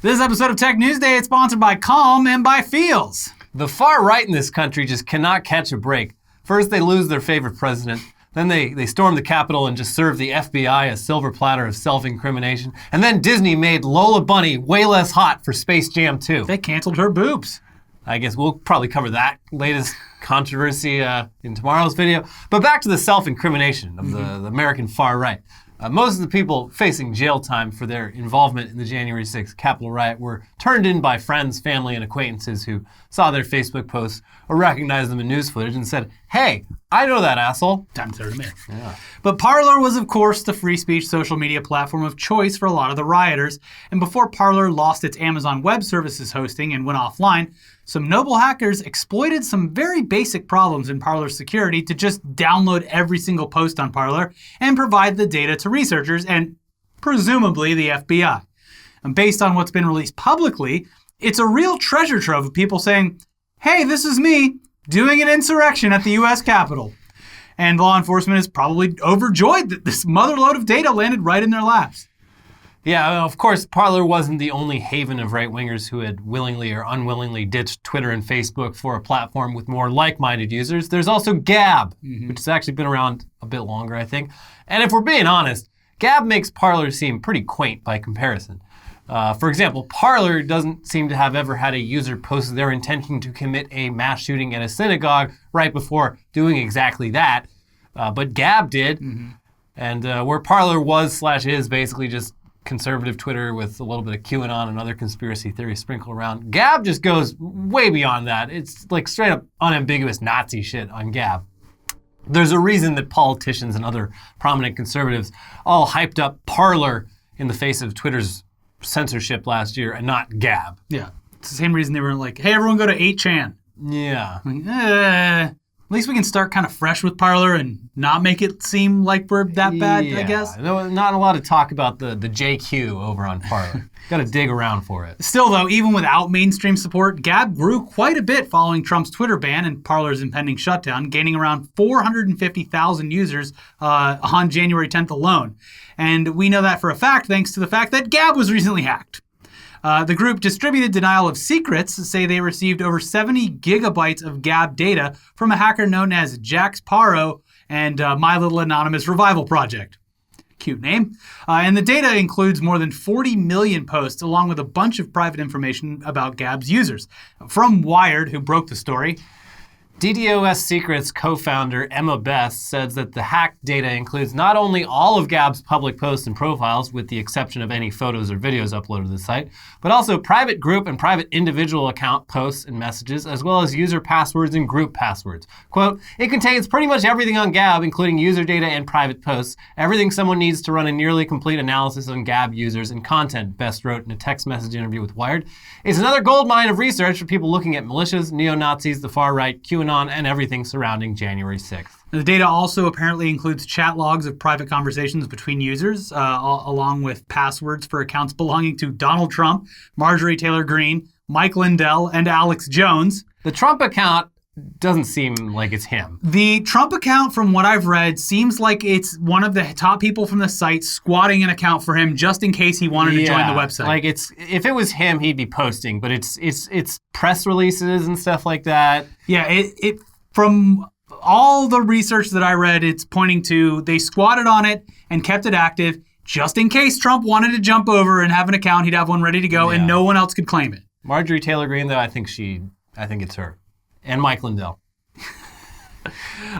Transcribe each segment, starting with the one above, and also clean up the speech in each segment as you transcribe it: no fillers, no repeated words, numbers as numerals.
This episode of Tech News Day is sponsored by Calm and by Feels. The far right in this country just cannot catch a break. First, they lose their favorite president. Then they storm the Capitol and just serve the FBI a silver platter of self-incrimination. And then Disney made Lola Bunny way less hot for Space Jam 2. They canceled her boobs. I guess we'll probably cover that latest controversy in tomorrow's video. But back to the self-incrimination of the American far right. Most of the people facing jail time for their involvement in the January 6th Capitol riot were turned in by friends, family, and acquaintances who saw their Facebook posts or recognized them in news footage and said, hey, I know that asshole. Time to throw them in. Yeah. But Parler was, of course, the free speech social media platform of choice for a lot of the rioters. And before Parler lost its Amazon Web Services hosting and went offline, some noble hackers exploited some very basic problems in Parler's security to just download every single post on Parler and provide the data to researchers and presumably the FBI. And based on what's been released publicly, it's a real treasure trove of people saying, hey, this is me doing an insurrection at the US Capitol. And law enforcement is probably overjoyed that this motherload of data landed right in their laps. Yeah, of course, Parler wasn't the only haven of right-wingers who had willingly or unwillingly ditched Twitter and Facebook for a platform with more like-minded users. There's also Gab, which has actually been around a bit longer, I think. And if we're being honest, Gab makes Parler seem pretty quaint by comparison. For example, Parler doesn't seem to have ever had a user post their intention to commit a mass shooting at a synagogue right before doing exactly that. But Gab did. And where Parler was/is basically just conservative Twitter with a little bit of QAnon and other conspiracy theories sprinkled around. Gab just goes way beyond that. It's like straight up unambiguous Nazi shit on Gab. There's a reason that politicians and other prominent conservatives all hyped up Parler in the face of Twitter's censorship last year and not Gab. Yeah. It's the same reason they were like, hey, everyone go to 8chan. Yeah. Like, at least we can start kind of fresh with Parler and not make it seem like we're that bad, I guess. No, not a lot of talk about the JQ over on Parler. Got to dig around for it. Still, though, even without mainstream support, Gab grew quite a bit following Trump's Twitter ban and Parler's impending shutdown, gaining around 450,000 users on January 10th alone. And we know that for a fact thanks to the fact that Gab was recently hacked. The group Distributed Denial of Secrets say they received over 70 gigabytes of Gab data from a hacker known as Jax Paro and My Little Anonymous Revival Project. Cute name. And the data includes more than 40 million posts along with a bunch of private information about Gab's users. From Wired, who broke the story, DDoS Secrets co-founder Emma Beth says that the hacked data includes not only all of Gab's public posts and profiles, with the exception of any photos or videos uploaded to the site, but also private group and private individual account posts and messages, as well as user passwords and group passwords. Quote, it contains pretty much everything on Gab, including user data and private posts, everything someone needs to run a nearly complete analysis on Gab users and content, Best wrote in a text message interview with Wired. It's another goldmine of research for people looking at militias, neo-Nazis, the far right, QAnon, and everything surrounding January 6th. The data also apparently includes chat logs of private conversations between users, along with passwords for accounts belonging to Donald Trump, Marjorie Taylor Greene, Mike Lindell, and Alex Jones. The Trump account doesn't seem like it's him. The Trump account, from what I've read, seems like it's one of the top people from the site squatting an account for him just in case he wanted to join the website. Like if it was him, he'd be posting, but it's press releases and stuff like that. Yeah, it from all the research that I read, it's pointing to they squatted on it and kept it active just in case Trump wanted to jump over and have an account. He'd have one ready to go, and no one else could claim it. Marjorie Taylor Greene, though, I think it's her. And Mike Lindell.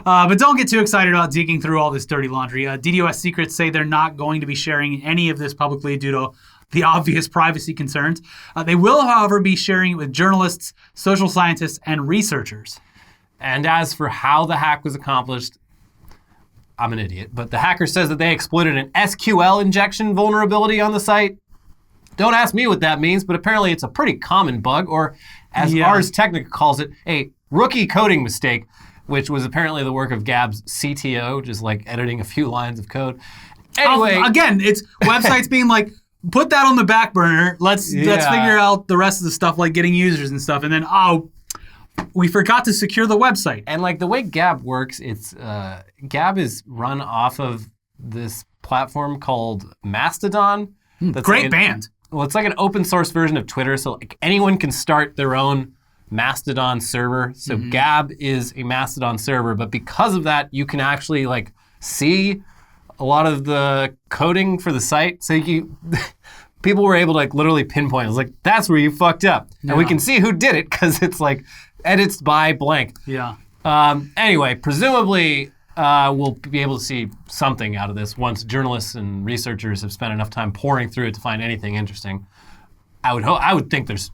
But don't get too excited about digging through all this dirty laundry. DDoS Secrets say they're not going to be sharing any of this publicly due to the obvious privacy concerns. They will, however, be sharing it with journalists, social scientists, and researchers. And as for how the hack was accomplished, I'm an idiot, but the hacker says that they exploited an SQL injection vulnerability on the site. Don't ask me what that means, but apparently it's a pretty common bug, or as Ars Technica calls it, a rookie coding mistake, which was apparently the work of Gab's CTO, just like editing a few lines of code. Anyway. Again, it's websites being like, put that on the back burner. Let's figure out the rest of the stuff, like getting users and stuff. And then, we forgot to secure the website. And like the way Gab works, it's Gab is run off of this platform called Mastodon. Great band. Well, it's like an open source version of Twitter, so like anyone can start their own Mastodon server. So Gab is a Mastodon server, but because of that, you can actually like see a lot of the coding for the site. So people were able to like literally pinpoint. It was like, that's where you fucked up. Yeah. And we can see who did it because it's like edits by blank. Yeah. Anyway, presumably we'll be able to see something out of this once journalists and researchers have spent enough time poring through it to find anything interesting. I would think there's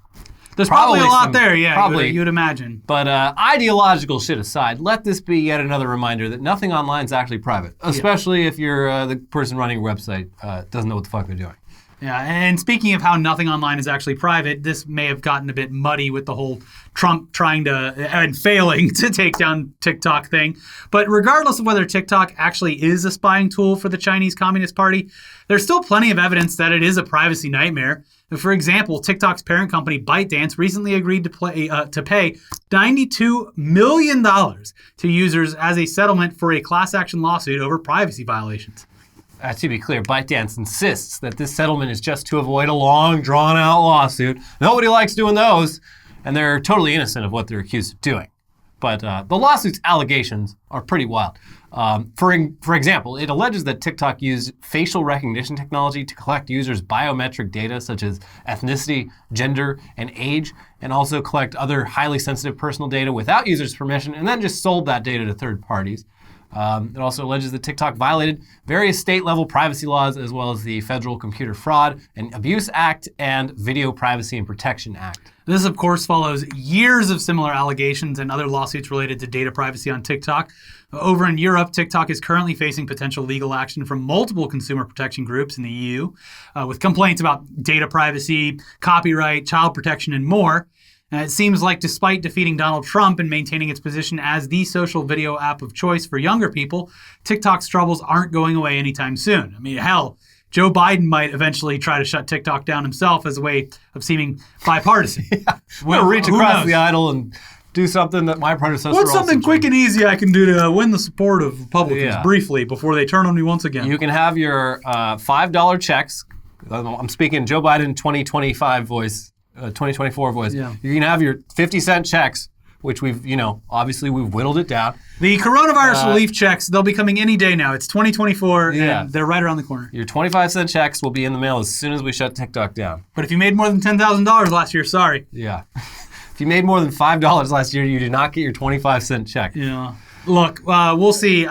probably a lot there, yeah, probably, you'd imagine. But ideological shit aside, let this be yet another reminder that nothing online is actually private, especially if you're the person running a website doesn't know what the fuck they're doing. Yeah, and speaking of how nothing online is actually private, this may have gotten a bit muddy with the whole Trump trying to, and failing to take down TikTok thing. But regardless of whether TikTok actually is a spying tool for the Chinese Communist Party, there's still plenty of evidence that it is a privacy nightmare. For example, TikTok's parent company ByteDance recently agreed to pay $92 million to users as a settlement for a class action lawsuit over privacy violations. To be clear, ByteDance insists that this settlement is just to avoid a long, drawn-out lawsuit. Nobody likes doing those, and they're totally innocent of what they're accused of doing. But the lawsuit's allegations are pretty wild. For example, it alleges that TikTok used facial recognition technology to collect users' biometric data such as ethnicity, gender, and age, and also collect other highly sensitive personal data without users' permission, and then just sold that data to third parties. It also alleges that TikTok violated various state-level privacy laws as well as the Federal Computer Fraud and Abuse Act and Video Privacy and Protection Act. This, of course, follows years of similar allegations and other lawsuits related to data privacy on TikTok. Over in Europe, TikTok is currently facing potential legal action from multiple consumer protection groups in the EU, with complaints about data privacy, copyright, child protection, and more. It seems like despite defeating Donald Trump and maintaining its position as the social video app of choice for younger people, TikTok's troubles aren't going away anytime soon. I mean, hell, Joe Biden might eventually try to shut TikTok down himself as a way of seeming bipartisan. We'll reach across the aisle and do something that my predecessor What's something quick and easy I can do to win the support of Republicans briefly before they turn on me once again? You can have your $5 checks. I'm speaking Joe Biden 2025 voice. 2024 voice. Yeah. You can have your 50-cent checks, which we've obviously whittled it down. The coronavirus relief checks, they'll be coming any day now. It's 2024, and they're right around the corner. Your 25-cent checks will be in the mail as soon as we shut TikTok down. But if you made more than $10,000 last year, sorry. Yeah. If you made more than $5 last year, you did not get your 25-cent check. Yeah. Look, we'll see.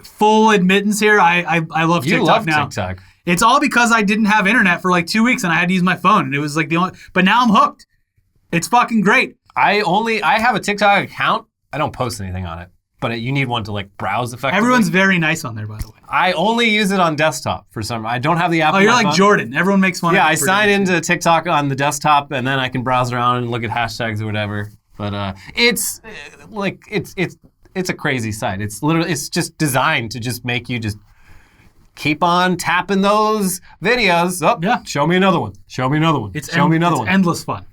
Full admittance here, I love TikTok now. You love TikTok. It's all because I didn't have internet for like 2 weeks and I had to use my phone. And it was like but now I'm hooked. It's fucking great. I have a TikTok account. I don't post anything on it, but you need one to like browse effectively. Everyone's very nice on there, by the way. I only use it on desktop for some. I don't have the app. Oh, you're like Jordan. Everyone makes fun of you. Yeah, I sign into TikTok on the desktop and then I can browse around and look at hashtags or whatever. But it's a crazy site. It's just designed to just make you just keep on tapping those videos. Oh, yeah. Show me another one. Show me another one. Show me another one. It's endless fun.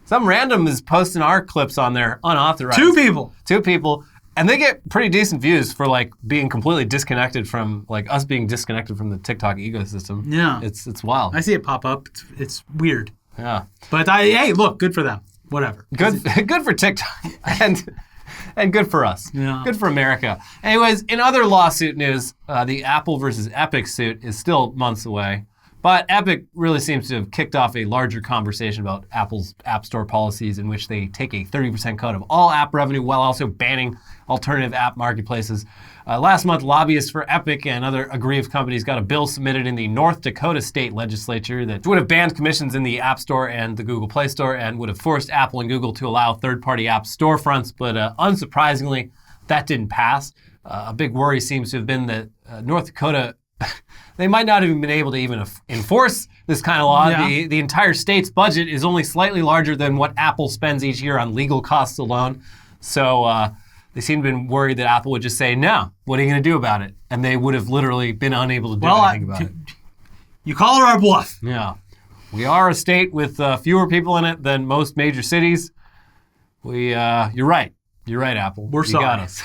Some random is posting our clips on there unauthorized. Two people. And they get pretty decent views for like being completely disconnected from like us being disconnected from the TikTok ecosystem. Yeah. It's wild. I see it pop up. It's weird. Yeah. But hey, look, good for them. Whatever. Good for TikTok. And good for us. Yeah. Good for America. Anyways, in other lawsuit news, the Apple versus Epic suit is still months away. But Epic really seems to have kicked off a larger conversation about Apple's App Store policies in which they take a 30% cut of all app revenue while also banning alternative app marketplaces. Last month, lobbyists for Epic and other aggrieved companies got a bill submitted in the North Dakota state legislature that would have banned commissions in the App Store and the Google Play Store and would have forced Apple and Google to allow third-party app storefronts. But unsurprisingly, that didn't pass. A big worry seems to have been that North Dakota they might not have been able to even enforce this kind of law. Yeah. The entire state's budget is only slightly larger than what Apple spends each year on legal costs alone. So they seem to have been worried that Apple would just say, no, what are you going to do about it? And they would have literally been unable to do anything about it. You call our bluff. Yeah. We are a state with fewer people in it than most major cities. You're right. You're right, Apple. We're sorry. You got us.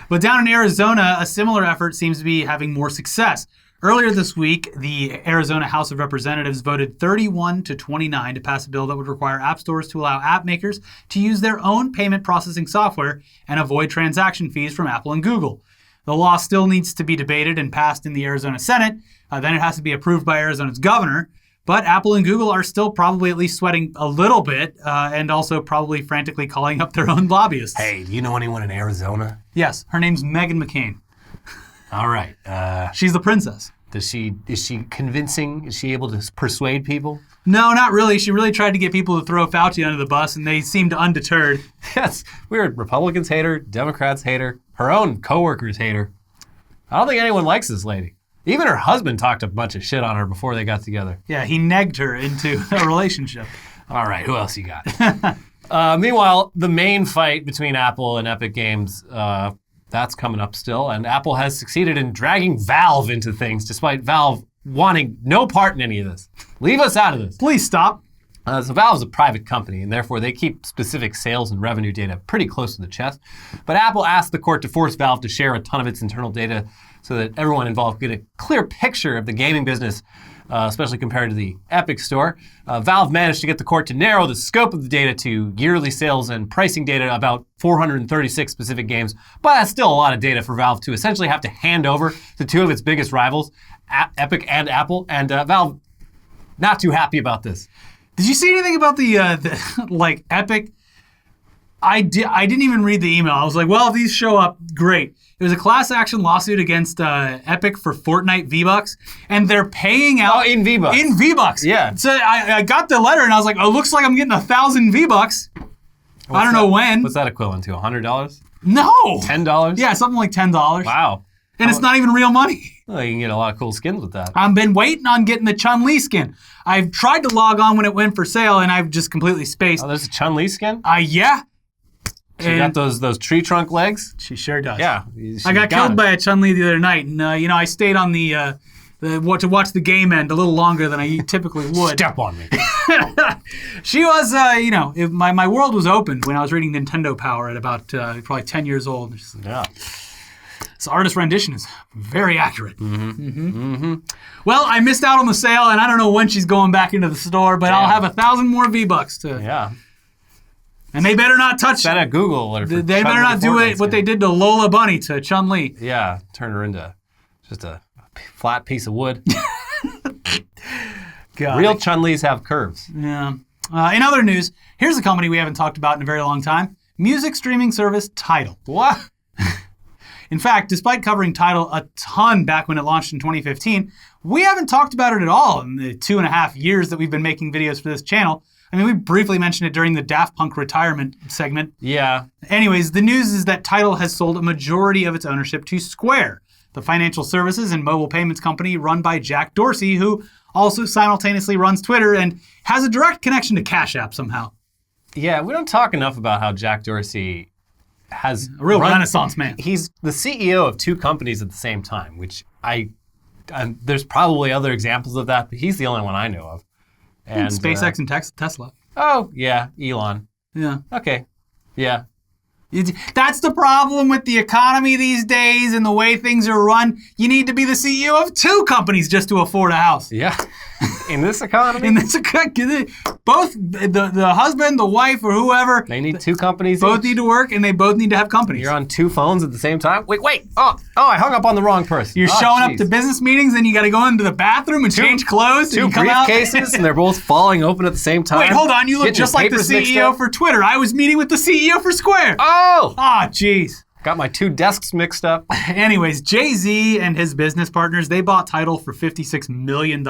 But down in Arizona, a similar effort seems to be having more success. Earlier this week, the Arizona House of Representatives voted 31-29 to pass a bill that would require app stores to allow app makers to use their own payment processing software and avoid transaction fees from Apple and Google. The law still needs to be debated and passed in the Arizona Senate. Then it has to be approved by Arizona's governor. But Apple and Google are still probably at least sweating a little bit and also probably frantically calling up their own lobbyists. Hey, do you know anyone in Arizona? Yes, her name's Meghan McCain. All right. She's the princess. Is she convincing? Is she able to persuade people? No, not really. She really tried to get people to throw Fauci under the bus, and they seemed undeterred. Yes, weird. Republicans hate her. Democrats hate her. Her own coworkers hate her. I don't think anyone likes this lady. Even her husband talked a bunch of shit on her before they got together. Yeah, he negged her into a relationship. All right, who else you got? Meanwhile, the main fight between Apple and Epic Games, that's coming up still, and Apple has succeeded in dragging Valve into things, despite Valve wanting no part in any of this. Leave us out of this. Please stop. So Valve's a private company, and therefore they keep specific sales and revenue data pretty close to the chest. But Apple asked the court to force Valve to share a ton of its internal data so that everyone involved could get a clear picture of the gaming business, especially compared to the Epic Store. Valve managed to get the court to narrow the scope of the data to yearly sales and pricing data about 436 specific games, but that's still a lot of data for Valve to essentially have to hand over to two of its biggest rivals, Epic and Apple, and Valve not too happy about this. Did you see anything about the Epic? I didn't even read the email. I was like, well, if these show up, great. It was a class action lawsuit against Epic for Fortnite V-Bucks, and they're paying out... Oh, in V-Bucks. In V-Bucks. Yeah. So I got the letter, and I was like, oh, looks like I'm getting 1,000 V-Bucks. I don't know when. What's that equivalent to, $100? No. $10? Yeah, something like $10. Wow. And it's not even real money. Well, you can get a lot of cool skins with that. I've been waiting on getting the Chun-Li skin. I've tried to log on when it went for sale, and I've just completely spaced. Oh, there's a Chun-Li skin? Yeah. She got those tree trunk legs? She sure does. Yeah. I got killed by a Chun-Li the other night, and I stayed on to watch the game end a little longer than I typically would. Step on me. She was, my world was opened when I was reading Nintendo Power at about probably 10 years old. Yeah. This artist rendition is very accurate. Well, I missed out on the sale, and I don't know when she's going back into the store, but I'll have 1,000 more V-Bucks to... Yeah. And they better not touch... Send a Google alert. They better not do what they did to Lola Bunny to Chun-Li. Yeah, turn her into just a flat piece of wood. Real Chun-Lis have curves. Yeah. In other news, here's a company we haven't talked about in a very long time. Music streaming service Tidal. What? In fact, despite covering Tidal a ton back when it launched in 2015, we haven't talked about it at all in the 2.5 years that we've been making videos for this channel. I mean, we briefly mentioned it during the Daft Punk retirement segment. Yeah. Anyways, the news is that Tidal has sold a majority of its ownership to Square, the financial services and mobile payments company run by Jack Dorsey, who also simultaneously runs Twitter and has a direct connection to Cash App somehow. Yeah, we don't talk enough about how Jack Dorsey has a real renaissance man. He's the CEO of two companies at the same time, which there's probably other examples of that, but he's the only one I know of. And SpaceX and Tesla. Oh, yeah, Elon. Yeah. Okay. Yeah. That's the problem with the economy these days and the way things are run. You need to be the CEO of two companies just to afford a house. Yeah. In this economy? Both the husband, the wife, or whoever. They need two companies both each. Need to work, and they both need to have companies. You're on two phones at the same time? Wait. Oh, I hung up on the wrong person. You're showing up to business meetings, and you got to go into the bathroom and change clothes. Two briefcases, and they're both falling open at the same time. Wait, hold on. You look just like the CEO for Twitter. I was meeting with the CEO for Square. Oh! Ah, jeez. Got my two desks mixed up. Anyways, Jay-Z and his business partners, they bought Tidal for $56 million.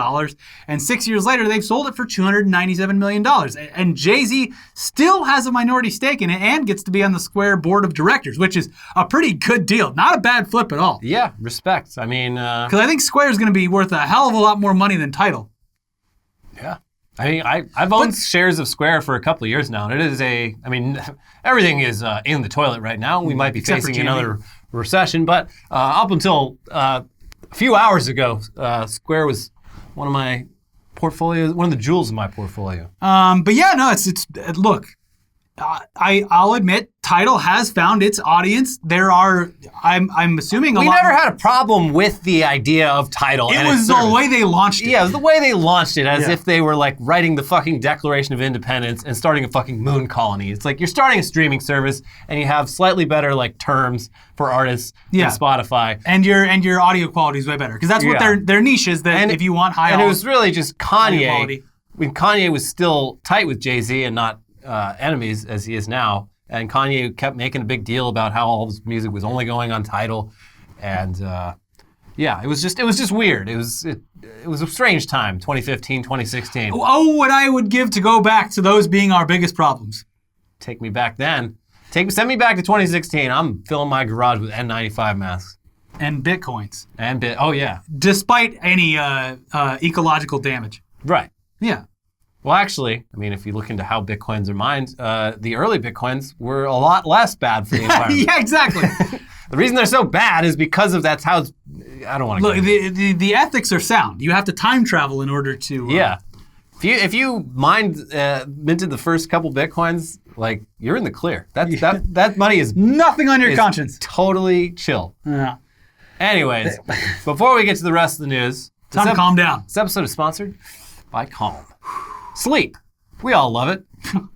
And 6 years later, they've sold it for $297 million. And Jay-Z still has a minority stake in it and gets to be on the Square board of directors, which is a pretty good deal. Not a bad flip at all. Yeah, respect. I mean... Because I think Square is going to be worth a hell of a lot more money than Tidal. Yeah. I mean, I've owned shares of Square for a couple of years now, and it is everything is in the toilet right now. We might be facing another recession, but up until a few hours ago, Square was one of my portfolios, one of the jewels in my portfolio. But yeah, no, it's look, I'll admit, Tidal has found its audience. There are, I'm assuming, we never had a problem with the idea of Tidal. It was the way they launched it. Yeah, it was the way they launched it, as if they were like writing the fucking Declaration of Independence and starting a fucking moon colony. It's like you're starting a streaming service and you have slightly better like terms for artists than Spotify. And your audio quality is way better because that's what their niche is. That if you want high, and it was really just Kanye. When Kanye was still tight with Jay-Z and not enemies as he is now. And Kanye kept making a big deal about how all his music was only going on Tidal, and it was just weird. It was a strange time, 2015, 2016. Oh, what I would give to go back to those being our biggest problems. Take me back then. Send me back to 2016. I'm filling my garage with N95 masks and bitcoins Oh yeah. Despite any ecological damage. Right. Yeah. Well, actually, I mean, if you look into how bitcoins are mined, the early bitcoins were a lot less bad for the environment. Yeah, exactly. The reason they're so bad is because of that's how it's, I don't want to look. The ethics are sound. You have to time travel in order to. Yeah. If you minted the first couple bitcoins, like you're in the clear. That money is nothing on your conscience. Totally chill. Yeah. Anyways, before we get to the rest of the news, time to calm down. This episode is sponsored by Calm. Sleep. We all love it,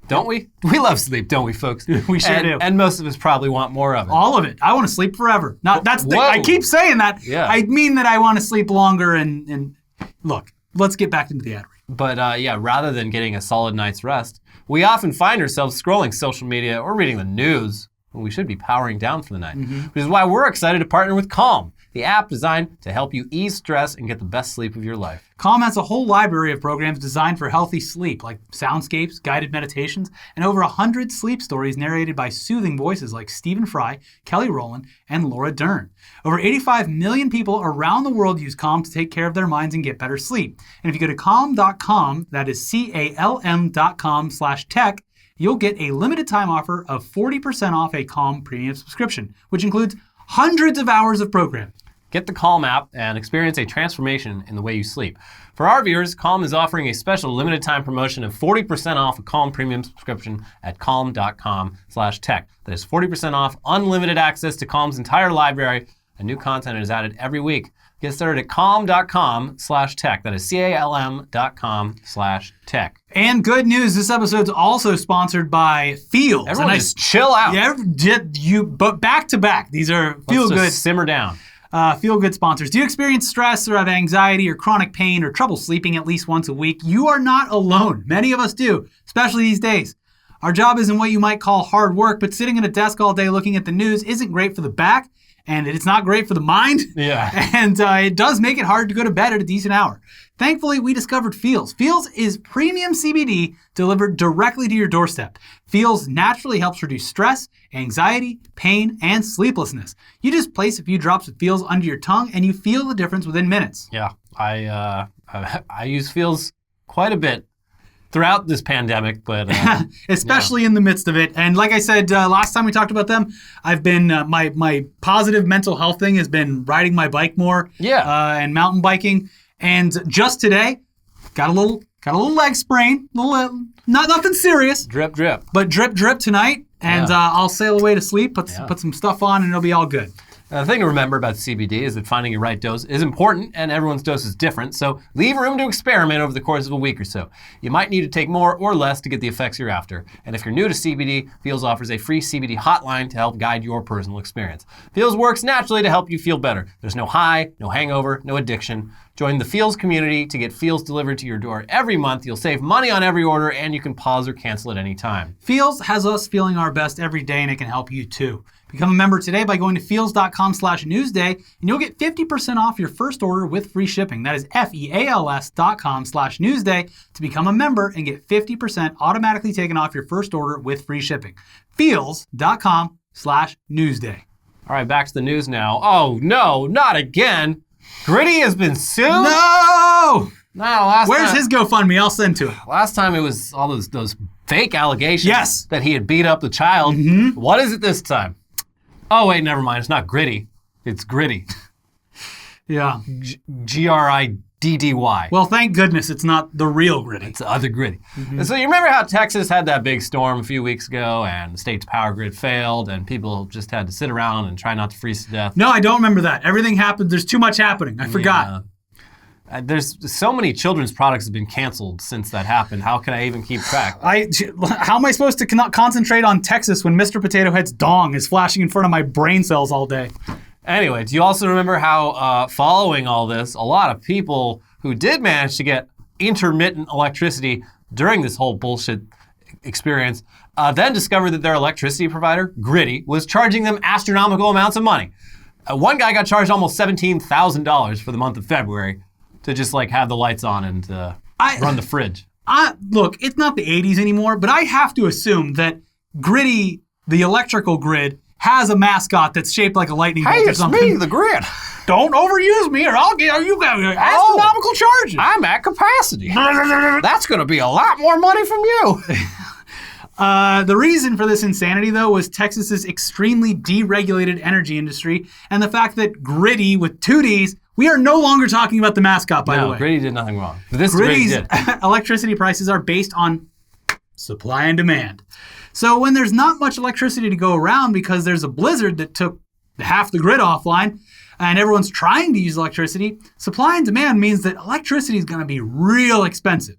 don't we? We love sleep, don't we, folks? We sure do. And most of us probably want more of it. All of it. I want to sleep forever. I keep saying that. Yeah. I mean that I want to sleep longer and look, let's get back into the ad read. But rather than getting a solid night's rest, we often find ourselves scrolling social media or reading the news when we should be powering down for the night. Which is why we're excited to partner with Calm, the app designed to help you ease stress and get the best sleep of your life. Calm has a whole library of programs designed for healthy sleep, like soundscapes, guided meditations, and over 100 sleep stories narrated by soothing voices like Stephen Fry, Kelly Rowland, and Laura Dern. Over 85 million people around the world use Calm to take care of their minds and get better sleep. And if you go to calm.com, that is calm.com/tech, you'll get a limited time offer of 40% off a Calm premium subscription, which includes hundreds of hours of programming. Get the Calm app and experience a transformation in the way you sleep. For our viewers, Calm is offering a special limited time promotion of 40% off a Calm premium subscription at calm.com/tech. That is 40% off unlimited access to Calm's entire library, and new content is added every week. Get started at calm.com/tech. That is calm.com/tech. And good news, this episode's also sponsored by Feels. Everyone just chill out. But back to back, these are feel good. Simmer down. Feel good sponsors. Do you experience stress or have anxiety or chronic pain or trouble sleeping at least once a week? You are not alone. Many of us do, especially these days. Our job isn't what you might call hard work, but sitting at a desk all day looking at the news isn't great for the back, and it's not great for the mind. Yeah. And it does make it hard to go to bed at a decent hour. Thankfully, we discovered Feels. Feels is premium CBD delivered directly to your doorstep. Feels naturally helps reduce stress, anxiety, pain, and sleeplessness. You just place a few drops of Feels under your tongue and you feel the difference within minutes. Yeah, I use Feels quite a bit throughout this pandemic, but especially in the midst of it. And like I said last time we talked about them, I've been my positive mental health thing has been riding my bike more, and mountain biking. And just today, got a little leg sprain, nothing serious. Drip, drip. But drip, drip tonight, and I'll sail away to sleep. Put some stuff on, and it'll be all good. The thing to remember about CBD is that finding your right dose is important, and everyone's dose is different, so leave room to experiment over the course of a week or so. You might need to take more or less to get the effects you're after. And if you're new to CBD, Feels offers a free CBD hotline to help guide your personal experience. Feels works naturally to help you feel better. There's no high, no hangover, no addiction. Join the Feels community to get Feels delivered to your door every month. You'll save money on every order, and you can pause or cancel at any time. Feels has us feeling our best every day, and it can help you too. Become a member today by going to feels.com/newsday, and you'll get 50% off your first order with free shipping. That is feals.com/newsday to become a member and get 50% automatically taken off your first order with free shipping. Feels.com/newsday. All right, back to the news now. Oh, no, not again. Griddy has been sued? No! Where's time, his GoFundMe? I'll send to him. Last time it was all those fake allegations that he had beat up the child. Mm-hmm. What is it this time? Oh, wait, never mind. It's not Griddy. It's Griddy. Yeah. Griddy. DDY. Well, thank goodness it's not the real Griddy. It's the other Griddy. And so you remember how Texas had that big storm a few weeks ago and the state's power grid failed and people just had to sit around and try not to freeze to death? No, I don't remember that. Everything happened. There's too much happening. I forgot. There's so many children's products have been canceled since that happened. How can I even keep track? How am I supposed to concentrate on Texas when Mr. Potato Head's dong is flashing in front of my brain cells all day? Anyway, do you also remember how following all this, a lot of people who did manage to get intermittent electricity during this whole bullshit experience then discovered that their electricity provider, Griddy, was charging them astronomical amounts of money. One guy got charged almost $17,000 for the month of February to just like have the lights on and run the fridge. Look, it's not the 80s anymore, but I have to assume that Griddy, the electrical grid, has a mascot that's shaped like a lightning bolt or something. Hey, it's me, the grid. Don't overuse me or I'll get you got astronomical charges. I'm at capacity. That's going to be a lot more money from you. The reason for this insanity, though, was Texas's extremely deregulated energy industry and the fact that Griddy, with 2 Ds, we are no longer talking about the mascot, by the way. No, Griddy did nothing wrong. But this Griddy's Griddy did. Electricity prices are based on supply and demand. So when there's not much electricity to go around because there's a blizzard that took half the grid offline and everyone's trying to use electricity, supply and demand means that electricity is going to be real expensive.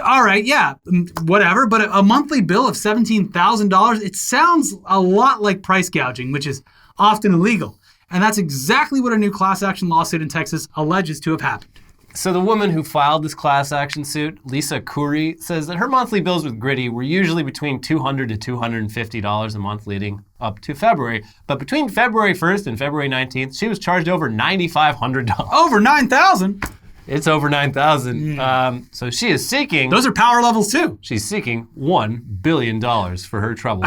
All right, yeah, whatever, but a monthly bill of $17,000, it sounds a lot like price gouging, which is often illegal. And that's exactly what a new class action lawsuit in Texas alleges to have happened. So the woman who filed this class action suit, Lisa Khoury, says that her monthly bills with Griddy were usually between $200 to $250 a month leading up to February. But between February 1st and February 19th, she was charged over $9,500. Over $9,000? It's over $9,000. So she is seeking... Those are power levels too. She's seeking $1 billion for her trouble.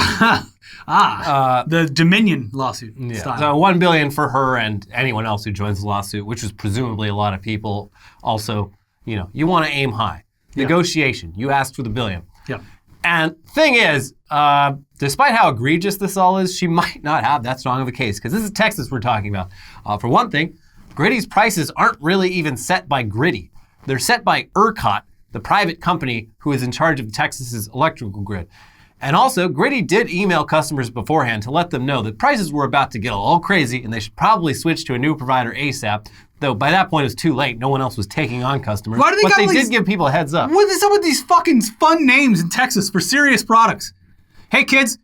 The Dominion lawsuit style. So $1 billion for her and anyone else who joins the lawsuit, which is presumably a lot of people. Also, you want to aim high. Negotiation. You asked for the billion. Yeah. And thing is, despite how egregious this all is, she might not have that strong of a case because this is Texas we're talking about. For one thing, Griddy's prices aren't really even set by Griddy. They're set by ERCOT, the private company who is in charge of Texas's electrical grid. And also, Griddy did email customers beforehand to let them know that prices were about to get a little crazy and they should probably switch to a new provider ASAP. Though by that point it was too late. No one else was taking on customers. Why do but they did give people a heads up. What is up with these fucking fun names in Texas for serious products? Hey kids,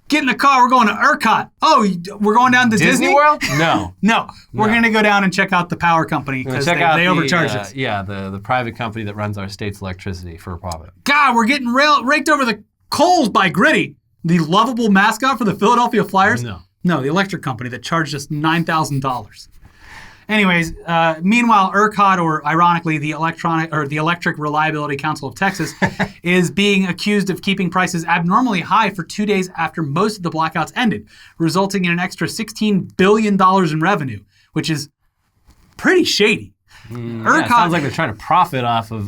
get in the car. We're going to ERCOT. Oh, we're going down to Disney World? No. No. We're going to go down and check out the power company because they overcharge us. Yeah, the private company that runs our state's electricity for a profit. God, we're getting raked over the coals by Griddy, the lovable mascot for the Philadelphia Flyers. No, the electric company that charged us $9,000. Anyways, meanwhile, ERCOT, or ironically, the Electric Reliability Council of Texas, is being accused of keeping prices abnormally high for 2 days after most of the blackouts ended, resulting in an extra $16 billion in revenue, which is pretty shady. ERCOT, it sounds like they're trying to profit off of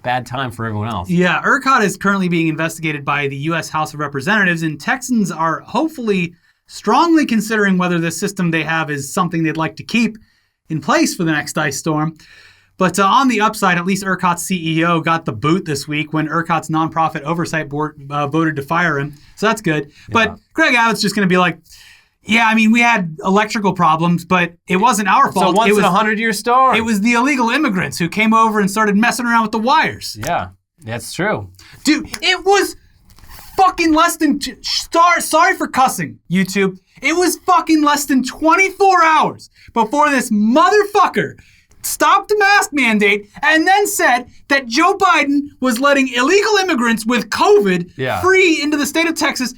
bad time for everyone else. Yeah, ERCOT is currently being investigated by the U.S. House of Representatives, and Texans are hopefully strongly considering whether the system they have is something they'd like to keep in place for the next ice storm. But on the upside, at least ERCOT's CEO got the boot this week when ERCOT's nonprofit oversight board voted to fire him. So that's good. Yeah. But Greg Abbott's just going to be like, yeah, I mean, we had electrical problems, but it wasn't our fault. So once in a 100-year storm. It was the illegal immigrants who came over and started messing around with the wires. Yeah, that's true. Dude, it was fucking less than... Sorry for cussing, YouTube. It was fucking less than 24 hours before this motherfucker stopped the mask mandate and then said that Joe Biden was letting illegal immigrants with COVID free into the state of Texas,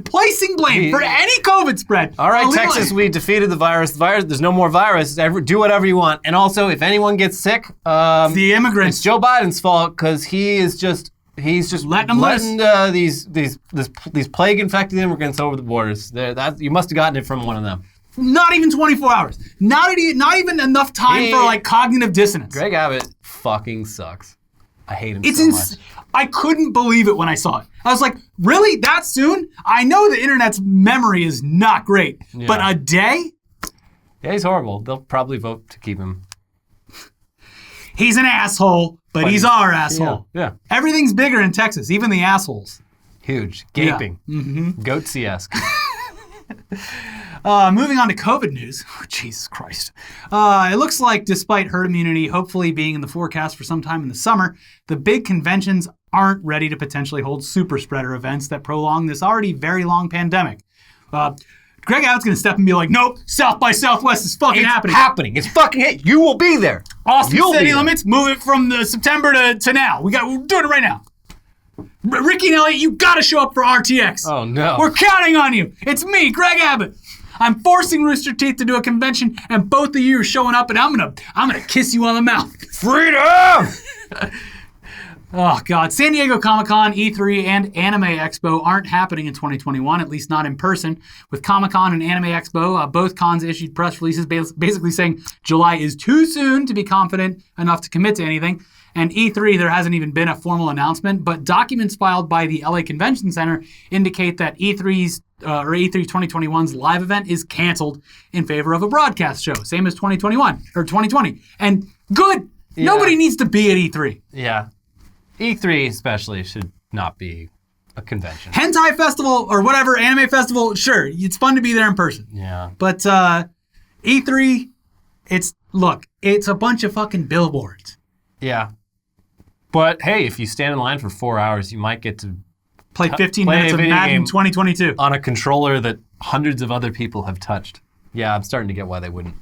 placing blame for any COVID spread. All right, Texas, we defeated the virus. There's no more virus. Do whatever you want. And also, if anyone gets sick, the immigrants. It's Joe Biden's fault because he's just letting these plague-infected immigrants over the borders. You must have gotten it from one of them. Not even 24 hours. Not even enough time for like cognitive dissonance. Greg Abbott fucking sucks. I hate him so much. I couldn't believe it when I saw it. I was like, really? That soon? I know the internet's memory is not great, but a day? Yeah, he's horrible. They'll probably vote to keep him. He's an asshole, but he's our asshole. Yeah. Everything's bigger in Texas, even the assholes. Huge. Gaping. Yeah. Mm-hmm. Goatsy-esque. Moving on to COVID news. Oh, Jesus Christ. It looks like despite herd immunity hopefully being in the forecast for some time in the summer, the big conventions aren't ready to potentially hold super spreader events that prolong this already very long pandemic. Greg Abbott's going to step and be like, nope, South by Southwest is fucking happening. It's fucking hit. You will be there. Austin City Limits, move it from the September to now. We're doing it right now. Ricky and Elliot, you got to show up for RTX. Oh, no. We're counting on you. It's me, Greg Abbott. I'm forcing Rooster Teeth to do a convention, and both of you are showing up, and I'm gonna kiss you on the mouth. Freedom! Oh, God. San Diego Comic-Con, E3, and Anime Expo aren't happening in 2021, at least not in person. With Comic-Con and Anime Expo, both cons issued press releases basically saying July is too soon to be confident enough to commit to anything. And E3, there hasn't even been a formal announcement, but documents filed by the LA Convention Center indicate that E3 2021's live event is canceled in favor of a broadcast show, same as 2020. And good. Yeah. Nobody needs to be at E3. Yeah. E3 especially should not be a convention. Hentai Festival or whatever, anime festival, sure, it's fun to be there in person. Yeah. But E3, it's a bunch of fucking billboards. Yeah. But hey, if you stand in line for 4 hours, you might get to play 15 minutes of Madden 2022 on a controller that hundreds of other people have touched. Yeah, I'm starting to get why they wouldn't.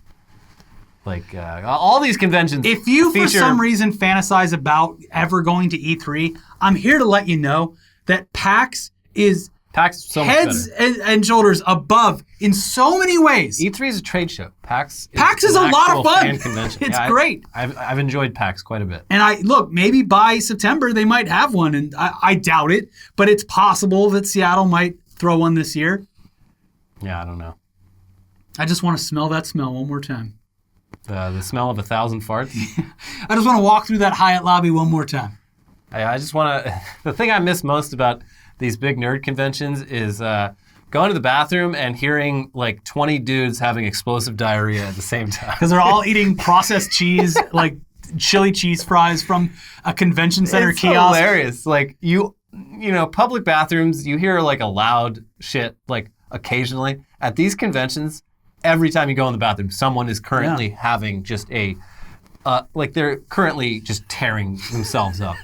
Like, all these conventions If you, for some reason, fantasize about ever going to E3, I'm here to let you know that PAX is so heads and shoulders above in so many ways. E3 is a trade show. PAX is a lot of fun. It's great. I've enjoyed PAX quite a bit. And maybe by September they might have one, and I doubt it, but it's possible that Seattle might throw one this year. Yeah, I don't know. I just want to smell that smell one more time. The smell of 1,000 farts? I just want to walk through that Hyatt lobby one more time. I just want to... The thing I miss most about these big nerd conventions is going to the bathroom and hearing like 20 dudes having explosive diarrhea at the same time. Because they're all eating processed cheese, like chili cheese fries from a convention center it's kiosk. Hilarious. Like, you know, public bathrooms, you hear like a loud shit, like occasionally. At these conventions, every time you go in the bathroom, someone is currently having just they're currently just tearing themselves up.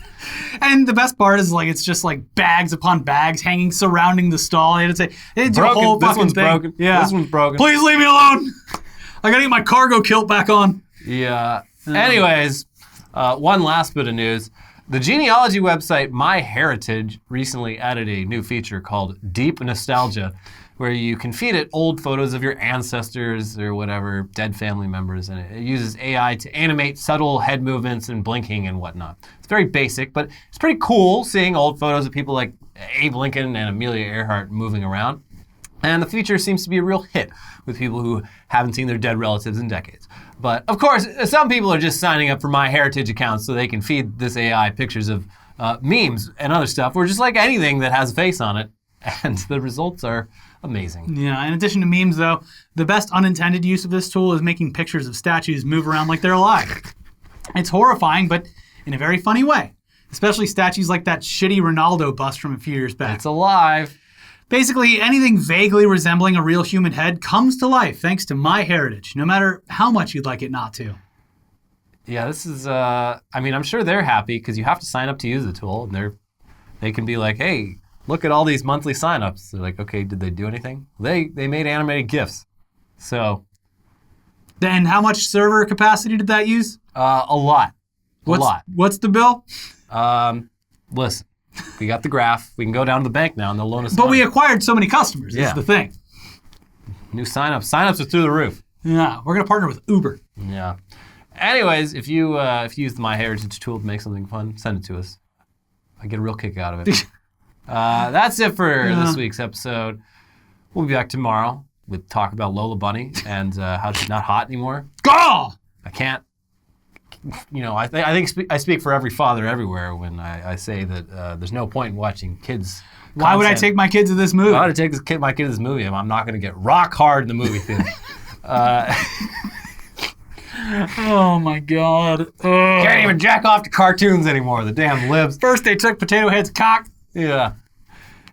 And the best part is, like, it's just like bags upon bags hanging surrounding the stall. They say, they do a whole fucking thing. Broken. Yeah. This one's broken. Please leave me alone. I gotta get my cargo kilt back on. Yeah. Anyways, one last bit of news. The genealogy website MyHeritage recently added a new feature called Deep Nostalgia, where you can feed it old photos of your ancestors or whatever, dead family members, and it uses AI to animate subtle head movements and blinking and whatnot. It's very basic, but it's pretty cool seeing old photos of people like Abe Lincoln and Amelia Earhart moving around. And the feature seems to be a real hit with people who haven't seen their dead relatives in decades. But of course, some people are just signing up for MyHeritage accounts so they can feed this AI pictures of memes and other stuff, or just like anything that has a face on it. And the results are amazing. Yeah, in addition to memes, though, the best unintended use of this tool is making pictures of statues move around like they're alive. It's horrifying, but in a very funny way. Especially statues like that shitty Ronaldo bust from a few years back. It's alive. Basically, anything vaguely resembling a real human head comes to life thanks to MyHeritage, no matter how much you'd like it not to. Yeah, this is, I'm sure they're happy because you have to sign up to use the tool. And they can be like, hey, look at all these monthly signups. They're like, okay, did they do anything? They made animated GIFs. So. Then how much server capacity did that use? A lot. What's the bill? Listen, we got the graph. We can go down to the bank now and they'll loan us But money. we acquired so many customers. That's the thing. New signups. Signups are through the roof. Yeah, we're going to partner with Uber. Yeah. Anyways, if you use the MyHeritage tool to make something fun, send it to us. I get a real kick out of it. That's it for this week's episode. We'll be back tomorrow with talk about Lola Bunny and how she's not hot anymore. Gah! I can't. I think I speak for every father everywhere when I say that there's no point in watching kids. Why would I take my kids to this movie? Why would I take my kid to this movie? I'm not going to get rock hard in the movie theater. Oh my God. Ugh. Can't even jack off to cartoons anymore. The damn libs. First they took Potato Head's cock. Yeah.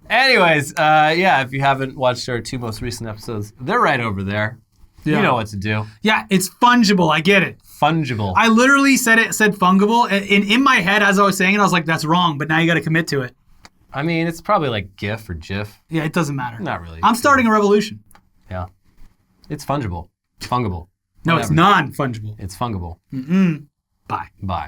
Anyways, yeah, if you haven't watched our 2 most recent episodes, they're right over there. Yeah. You know what to do. Yeah, it's fungible. I get it. Fungible. I literally said fungible. In my head, as I was saying it, I was like, that's wrong, but now you got to commit to it. I mean, it's probably like GIF or GIF. Yeah, it doesn't matter. Not really. I'm starting a revolution. Yeah. It's fungible. Fungible. No, Whatever. it's non-fungible. It's fungible. Bye. Bye.